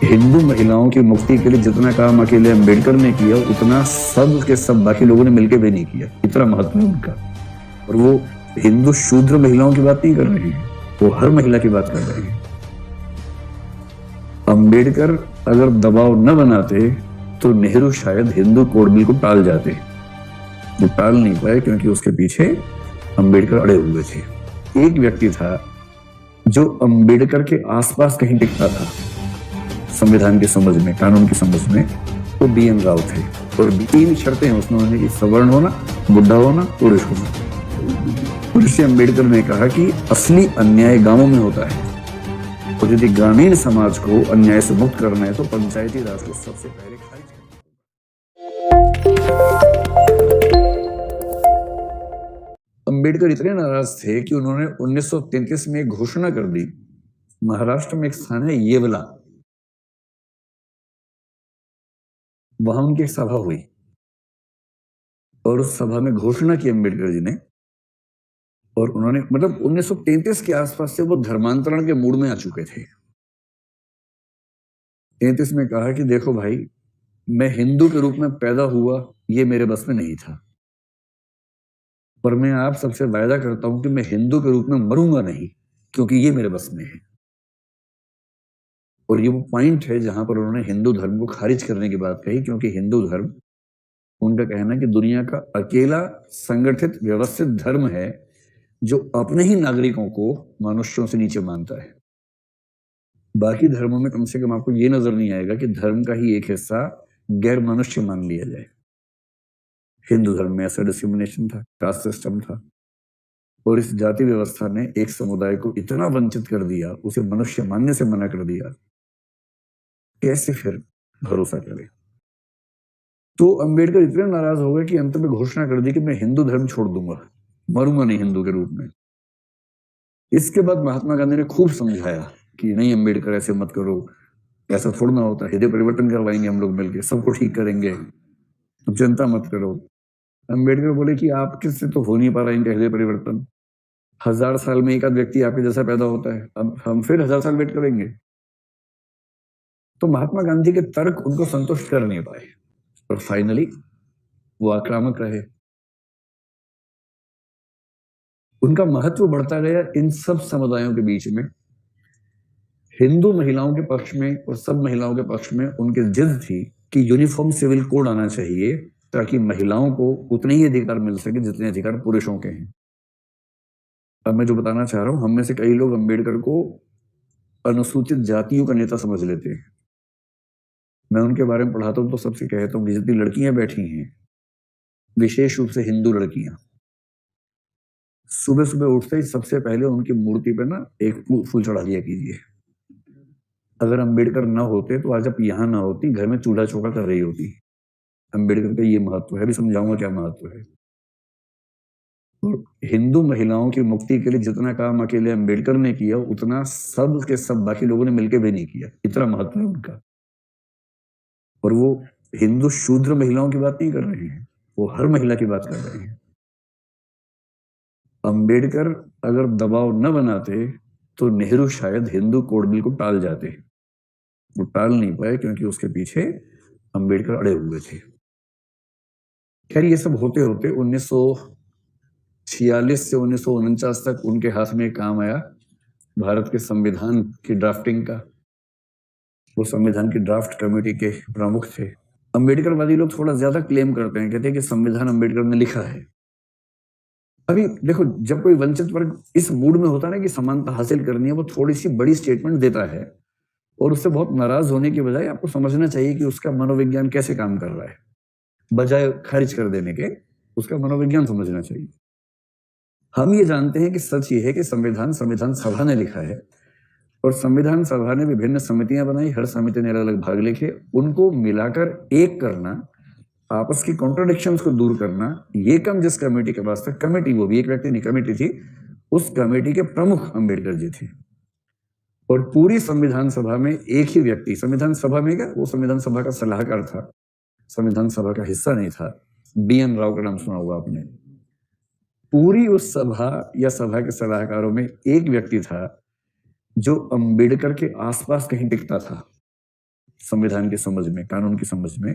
हिंदू महिलाओं की मुक्ति के लिए जितना काम अकेले अम्बेडकर ने किया उतना सब के सब बाकी लोगों ने मिलकर भी नहीं किया। इतना महत्व है उनका। और वो हिंदू शूद्र महिलाओं की बात नहीं कर रहे हैं, वो हर महिला की बात कर रहे हैं। अम्बेडकर अगर दबाव न बनाते तो नेहरू शायद हिंदू कोड बिल को टाल जाते। वो टाल नहीं पाए क्योंकि उसके पीछे अम्बेडकर अड़े हुए थे। एक व्यक्ति था जो अम्बेडकर के आसपास कहीं टिकता था संविधान की समझ में, कानून की समझ में, वो BN राव थे। और 3 शर्तें हैं उसमें कि सवर्ण होना, बुढ़ा होना, पुरुष होना। और इससे अम्बेडकर ने कहा कि असली अन्याय गांवों में होता है और यदि ग्रामीण समाज को अन्याय से मुक्त करना है तो पंचायती राज को सबसे पहले खारिज करना। अम्बेडकर इतने नाराज थे कि उन्होंने 1933 में घोषणा कर दी। महाराष्ट्र में एक स्थान है येवला, वहां उनकी एक सभा हुई और उस सभा में घोषणा की अम्बेडकर जी ने। और उन्होंने 1933 के आसपास से वो धर्मांतरण के मूड में आ चुके थे। 33 में कहा कि देखो भाई, मैं हिंदू के रूप में पैदा हुआ, ये मेरे बस में नहीं था, पर मैं आप सबसे वायदा करता हूं कि मैं हिंदू के रूप में मरूंगा नहीं, क्योंकि ये मेरे बस में है। और ये वो पॉइंट है जहां पर उन्होंने हिंदू धर्म को खारिज करने की बात कही, क्योंकि हिंदू धर्म, उनका कहना है कि दुनिया का अकेला संगठित व्यवस्थित धर्म है जो अपने ही नागरिकों को मनुष्यों से नीचे मानता है। बाकी धर्मों में कम से कम आपको ये नजर नहीं आएगा कि धर्म का ही एक हिस्सा गैर मनुष्य मान लिया जाए। हिंदू धर्म में ऐसा डिस्क्रिमिनेशन था, कास्ट सिस्टम था, और इस जाति व्यवस्था ने एक समुदाय को इतना वंचित कर दिया, उसे मनुष्य मानने से मना कर दिया, कैसे फिर भरोसा करे। तो अम्बेडकर इतने नाराज हो गए कि अंत में घोषणा कर दी कि मैं हिंदू धर्म छोड़ दूंगा, मरूंगा नहीं हिंदू के रूप में। इसके बाद महात्मा गांधी ने खूब समझाया कि नहीं अम्बेडकर, ऐसे मत करो, ऐसा थोड़ा ना होता, हृदय परिवर्तन करवाएंगे हम लोग मिलकर, सबको ठीक करेंगे, तुम चिंता मत करो। अम्बेडकर बोले कि आपके से तो हो नहीं पा रहा इनका हृदय परिवर्तन, 1000 साल में एक आध व्यक्ति आपके जैसा पैदा होता है, अब हम फिर 1000 साल वेट करेंगे। तो महात्मा गांधी के तर्क उनको संतुष्ट कर नहीं पाए और फाइनली वो आक्रामक रहे। उनका महत्व बढ़ता गया इन सब समुदायों के बीच में। हिंदू महिलाओं के पक्ष में और सब महिलाओं के पक्ष में उनकी जिद थी कि यूनिफॉर्म सिविल कोड आना चाहिए ताकि महिलाओं को उतने ही अधिकार मिल सके जितने अधिकार पुरुषों के हैं। अब मैं जो बताना चाह रहा हूं, हम में से कई लोग अम्बेडकर को अनुसूचित जातियों का नेता समझ लेते हैं। मैं उनके बारे में पढ़ाता हूं तो सबसे कहता हूं कि जितनी लड़कियां बैठी हैं, विशेष रूप से हिंदू लड़कियां, सुबह सुबह उठते ही सबसे पहले उनकी मूर्ति पे ना एक फूल चढ़ा दिया कीजिए। अगर अम्बेडकर ना होते तो आज आप यहां ना होती, घर में चूल्हा चौका कर रही होती। अम्बेडकर का ये महत्व है, भी समझाऊंगा क्या महत्व है। और हिंदू महिलाओं की मुक्ति के लिए जितना काम अकेले अम्बेडकर ने किया उतना सब के सब बाकी लोगों ने मिलकर भी नहीं किया। इतना महत्व है उनका। और वो हिंदू शूद्र महिलाओं की बात नहीं कर रहे हैं, वो हर महिला की बात कर रहे हैं। अम्बेडकर अगर दबाव न बनाते तो नेहरू शायद हिंदू कोड बिल को टाल जाते। वो टाल नहीं पाए क्योंकि उसके पीछे अम्बेडकर अड़े हुए थे। खैर, ये सब होते होते 1946 से 1949 तक उनके हाथ में काम आया भारत के संविधान की ड्राफ्टिंग का। वो संविधान की ड्राफ्ट कमेटी के प्रमुख थे। अम्बेडकरवादी लोग थोड़ा ज्यादा क्लेम करते हैं, कहते हैं कि संविधान अम्बेडकर ने लिखा है। अभी देखो, जब कोई वंचित वर्ग इस मूड में होता है ना कि समानता हासिल करनी है, वो थोड़ी सी बड़ी स्टेटमेंट देता है और उससे बहुत नाराज होने की बजाय आपको समझना चाहिए कि उसका मनोविज्ञान कैसे काम कर रहा है। बजाय खारिज कर देने के उसका मनोविज्ञान समझना चाहिए। हम ये जानते हैं कि सच ये है कि संविधान सभा ने लिखा है और संविधान सभा ने विभिन्न समितियां बनाई, हर समिति ने अलग अलग भाग लिखे, उनको मिलाकर एक करना, आपस की कॉन्ट्रडिक्शंस को दूर करना, ये काम जिस कमेटी के पास था, कमेटी वो भी एक व्यक्ति नहीं कमेटी थी, उस कमेटी के प्रमुख अम्बेडकर जी थे। और पूरी संविधान सभा में एक ही व्यक्ति, संविधान सभा में क्या, वो संविधान सभा का सलाहकार था, संविधान सभा का हिस्सा नहीं था। BN राव का नाम सुना होगा आपने। पूरी उस सभा या सभा के सलाहकारों में एक व्यक्ति था जो अम्बेडकर के आसपास कहीं टिकता था। संविधान की समझ में, कानून की समझ में,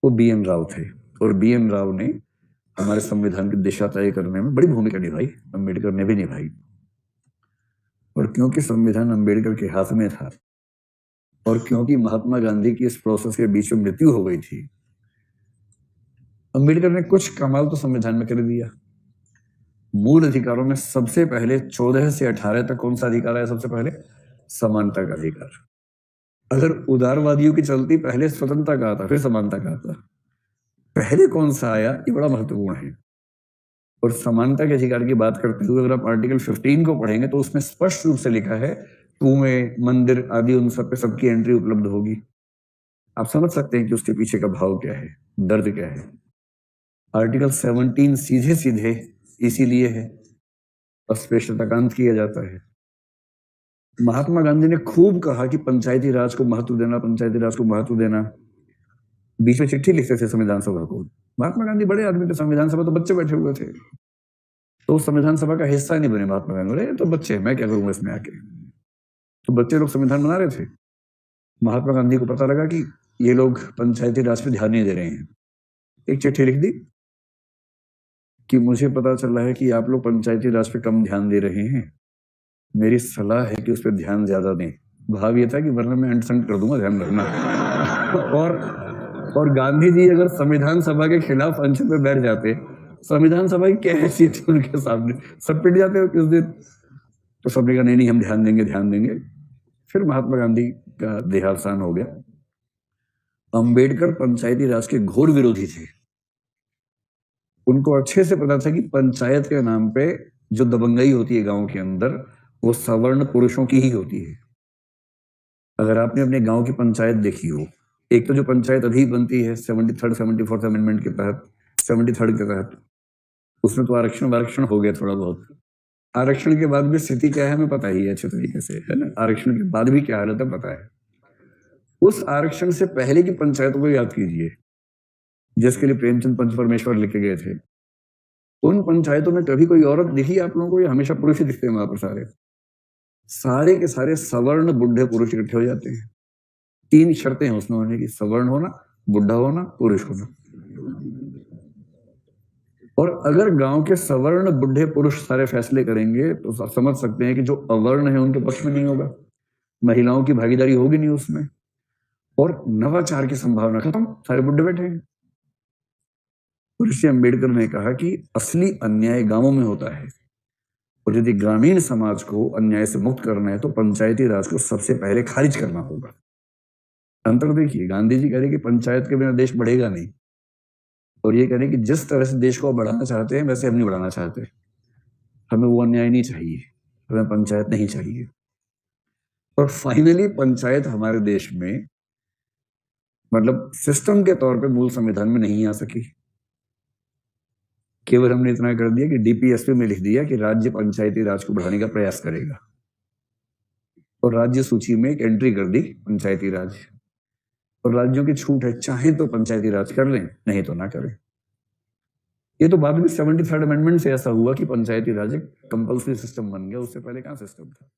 वो BN राव थे। और BN राव ने हमारे संविधान की दिशा तय करने में बड़ी भूमिका निभाई, अम्बेडकर ने भी निभाई। और क्योंकि संविधान अम्बेडकर के हाथ में था और क्योंकि महात्मा गांधी की इस प्रोसेस के बीच में मृत्यु हो गई थी, अम्बेडकर ने कुछ कमाल तो संविधान में कर दिया। मूल अधिकारों में सबसे पहले 14 से 18 तक कौन सा अधिकार है? सबसे पहले समानता का अधिकार। अगर उदारवादियों की चलती पहले स्वतंत्रता का आता, फिर समानता का आता, पहले कौन सा आया, ये बड़ा महत्वपूर्ण है। और समानता के अधिकार की बात करते हुए अगर आप आर्टिकल 15 को पढ़ेंगे तो उसमें स्पष्ट रूप से लिखा है कुएं, मंदिर आदि उन सब पे सबकी एंट्री उपलब्ध होगी। आप समझ सकते हैं कि उसके पीछे का भाव क्या है, दर्द क्या है। आर्टिकल 17 सीधे सीधे इसीलिए है, अस्पृश्यताकांत किया जाता है। महात्मा गांधी ने खूब कहा कि पंचायती राज को महत्व देना, पंचायती राज को महत्व देना। बीच में चिट्ठी लिखते थे संविधान सभा को। महात्मा गांधी बड़े आदमी थे, संविधान सभा तो बच्चे बैठे हुए थे, तो संविधान सभा का हिस्सा नहीं बने महात्मा गांधी। अरे तो बच्चे, मैं क्या करूंगा इसमें आके। तो बच्चे लोग संविधान बना रहे थे। महात्मा गांधी को पता लगा कि ये लोग पंचायती राज पे ध्यान नहीं दे रहे हैं। एक चिट्ठी लिख दी कि मुझे पता चल रहा है कि आप लोग पंचायती राज पे कम ध्यान दे रहे हैं, मेरी सलाह है कि उस पर ध्यान ज्यादा दें। भाव ये था कि वरना मैं अंट कर दूंगा, ध्यान रखना। और गांधी जी अगर संविधान सभा के खिलाफ अनशन पे बैठ जाते, संविधान सभा की क्या हैसियत थी उनके सामने, सब पिट जाते हो किस दिन। तो सबने कहा नहीं नहीं, हम ध्यान देंगे, ध्यान देंगे। फिर महात्मा गांधी का देहावसान हो गया। अंबेडकर पंचायती राज के घोर विरोधी थे। उनको अच्छे से पता था कि पंचायत के नाम पे जो दबंगई होती है गांव के अंदर, वो सवर्ण पुरुषों की ही होती है। अगर आपने अपने गांव की पंचायत देखी हो, एक तो जो पंचायत अभी बनती है 74th अमेंडमेंट के तहत, 73rd के तहत, उसमें तो आरक्षण हो गया थोड़ा बहुत। आरक्षण के बाद भी स्थिति क्या है हमें पता ही है अच्छे तरीके से, है ना। आरक्षण के बाद भी क्या हालत है पता है। उस आरक्षण से पहले की पंचायतों को याद कीजिए, जिसके लिए प्रेमचंद पंच परमेश्वर लिखे गए थे। उन पंचायतों में कभी कोई औरत दिखी आप लोगों को, या हमेशा पुरुष ही दिखते हैं वहां पर? सारे के सारे सवर्ण बुढ़े पुरुष इकट्ठे हो जाते हैं। 3 शर्तें हैं उसमें होने की, सवर्ण होना, बुढ़ा होना, पुरुष होना। और अगर गांव के सवर्ण बुढ़े पुरुष सारे फैसले करेंगे तो समझ सकते हैं कि जो अवर्ण है उनके पक्ष में नहीं होगा, महिलाओं की भागीदारी होगी नहीं उसमें, और नवाचार की संभावना खत्म, सारे बुढ़े बैठे हैं। ऋषि अम्बेडकर ने कहा कि असली अन्याय गांवों में होता है, और यदि ग्रामीण समाज को अन्याय से मुक्त करना है तो पंचायती राज को सबसे पहले खारिज करना होगा। अंतर देखिए, गांधी जी कह रहे कि पंचायत के बिना देश बढ़ेगा नहीं, और ये कह रहे कि जिस तरह से देश को बढ़ाना चाहते हैं वैसे हम नहीं बढ़ाना चाहते, हमें वो अन्याय नहीं चाहिए, हमें पंचायत नहीं चाहिए। और फाइनली पंचायत हमारे देश में मतलब सिस्टम के तौर पे मूल संविधान में नहीं आ सकी। केवल हमने इतना कर दिया कि DPSP में लिख दिया कि राज्य पंचायती राज को बढ़ाने का प्रयास करेगा, और राज्य सूची में एक एंट्री कर दी पंचायती राज। और राज्यों की छूट है, चाहे तो पंचायती राज कर लें, नहीं तो ना करें। ये तो बाद में 73rd अमेंडमेंट से ऐसा हुआ कि पंचायती राज एक कंपल्सरी सिस्टम बन गया, उससे पहले कहाँ सिस्टम था।